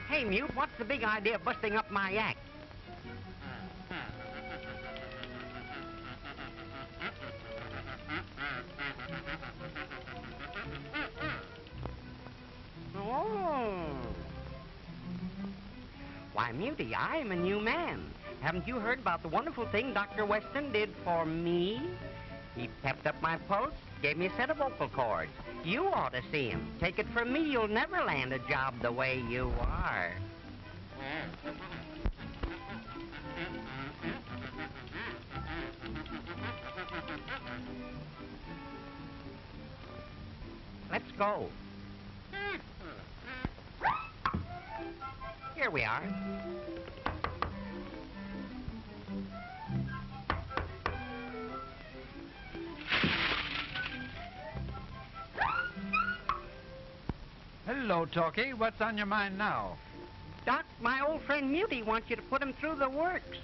Hey, Mute, what's the big idea of busting up my act? Oh. Why, Mutie, I'm a new man. Haven't you heard about the wonderful thing Dr. Weston did for me? He pepped up my pulse, gave me a set of vocal cords. You ought to see him. Take it from me, you'll never land a job the way you are. Let's go. Here we are. Hello, Talkie. What's on your mind now? Doc, my old friend Mutie wants you to put him through the works.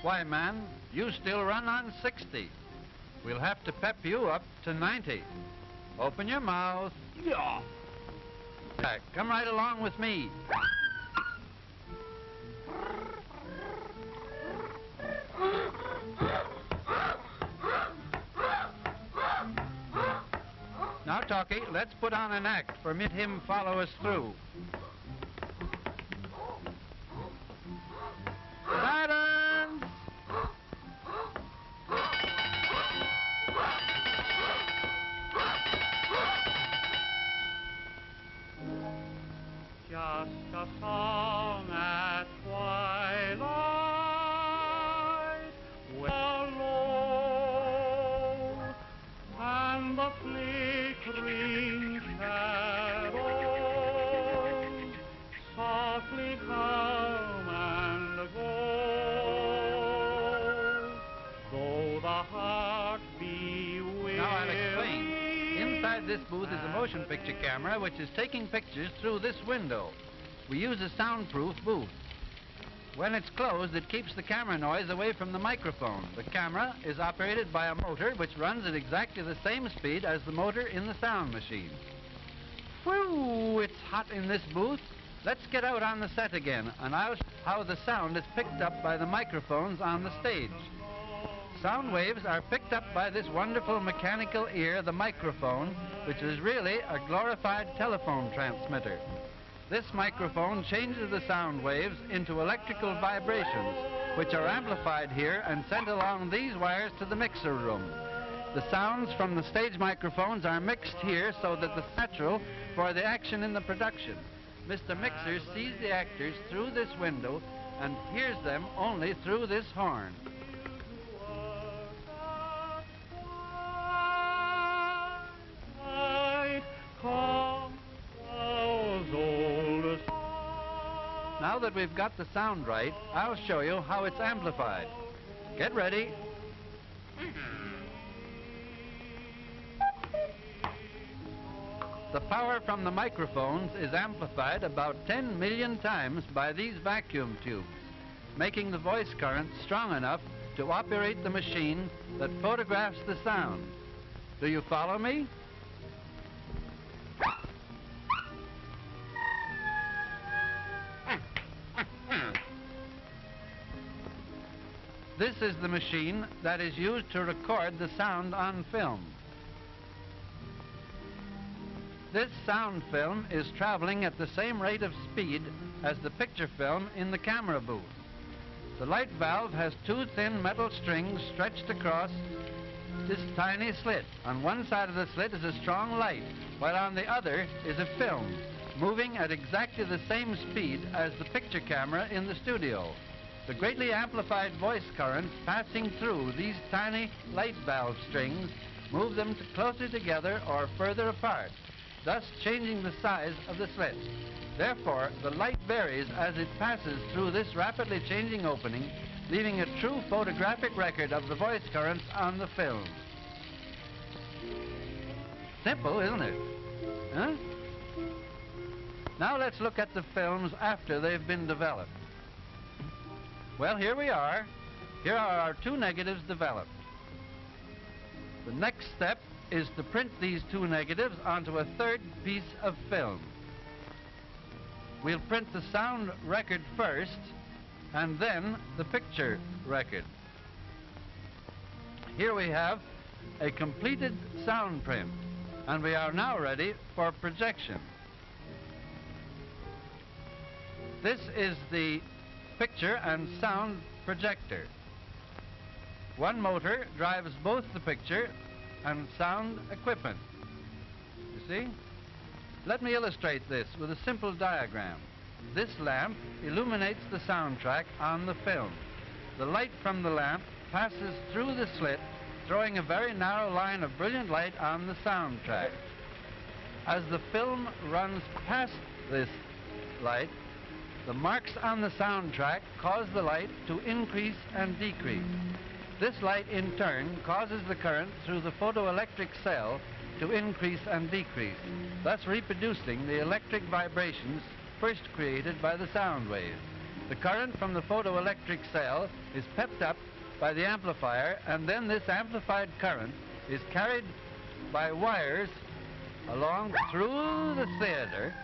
Why, man, you still run on 60. We'll have to pep you up to 90. Open your mouth. Yeah. Come right along with me. Now, Talkie, let's put on an act. Permit him follow us through. Silence! Just a song at twilight, well low, and the flickering shadows softly come and go, though the heart be weary. Now I'll explain. Inside this booth is a motion picture camera which is taking pictures through this window. We use a soundproof booth. When it's closed, it keeps the camera noise away from the microphone. The camera is operated by a motor which runs at exactly the same speed as the motor in the sound machine. Whew, it's hot in this booth. Let's get out on the set again, and I'll show you how the sound is picked up by the microphones on the stage. Sound waves are picked up by this wonderful mechanical ear, the microphone, which is really a glorified telephone transmitter. This microphone changes the sound waves into electrical vibrations, which are amplified here and sent along these wires to the mixer room. The sounds from the stage microphones are mixed here so that it's natural for the action in the production. Mr. Mixer sees the actors through this window and hears them only through this horn. Now that we've got the sound right, I'll show you how it's amplified. Get ready. The power from the microphones is amplified about 10 million times by these vacuum tubes, making the voice current strong enough to operate the machine that photographs the sound. Do you follow me? This is the machine that is used to record the sound on film. This sound film is traveling at the same rate of speed as the picture film in the camera booth. The light valve has two thin metal strings stretched across this tiny slit. On one side of the slit is a strong light, while on the other is a film, moving at exactly the same speed as the picture camera in the studio. The greatly amplified voice currents passing through these tiny light valve strings move them closer together or further apart, thus changing the size of the slit. Therefore, the light varies as it passes through this rapidly changing opening, leaving a true photographic record of the voice currents on the film. Simple, isn't it? Huh? Now let's look at the films after they've been developed. Well, here we are. Here are our two negatives developed. The next step is to print these two negatives onto a third piece of film. We'll print the sound record first, and then the picture record. Here we have a completed sound print, and we are now ready for projection. This is the picture and sound projector. One motor drives both the picture and sound equipment. You see? Let me illustrate this with a simple diagram. This lamp illuminates the soundtrack on the film. The light from the lamp passes through the slit, throwing a very narrow line of brilliant light on the soundtrack. As the film runs past this light, the marks on the soundtrack cause the light to increase and decrease. This light, in turn, causes the current through the photoelectric cell to increase and decrease, thus reproducing the electric vibrations first created by the sound waves. The current from the photoelectric cell is pepped up by the amplifier, and then this amplified current is carried by wires along through the theater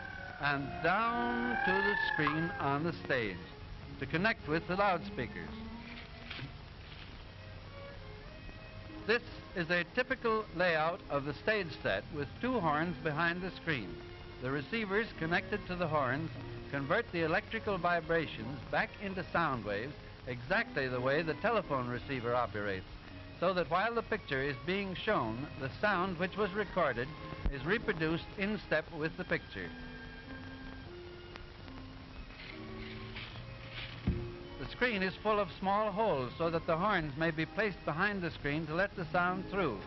and down to the screen on the stage to connect with the loudspeakers. This is a typical layout of the stage set with two horns behind the screen. The receivers connected to the horns convert the electrical vibrations back into sound waves exactly the way the telephone receiver operates, so that while the picture is being shown, the sound which was recorded is reproduced in step with the picture. The screen is full of small holes so that the horns may be placed behind the screen to let the sound through.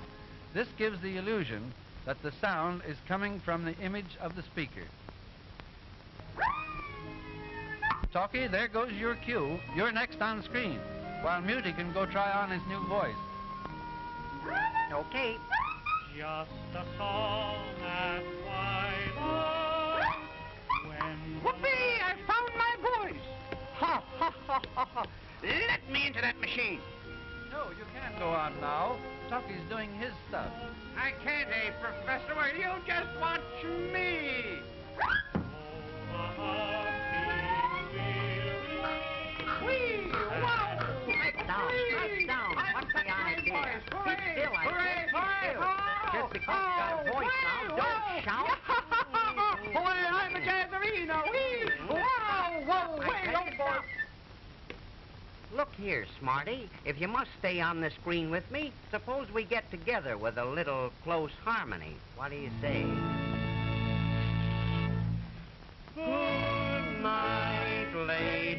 This gives the illusion that the sound is coming from the image of the speaker. Talkie, there goes your cue. You're next on screen, while Muty can go try on his new voice. Okay. Just a song at twilight. When Whoopee! I found my voice! Ha, ha, ha, ha, ha. Let me into that machine. No, you can't go on now. Talkie's doing his stuff. I can't, Professor. Well, you just watch me. Whee! Wow! Strike down, strike down. What's the idea? Keep still, I said. Keep still. Just because you got a voice now, don't shout. Boy, I'm a jazzerino. Whoa, whoa, wait, oh boy. Look here, Smarty. If you must stay on the screen with me, suppose we get together with a little close harmony. What do you say? Good night, lady.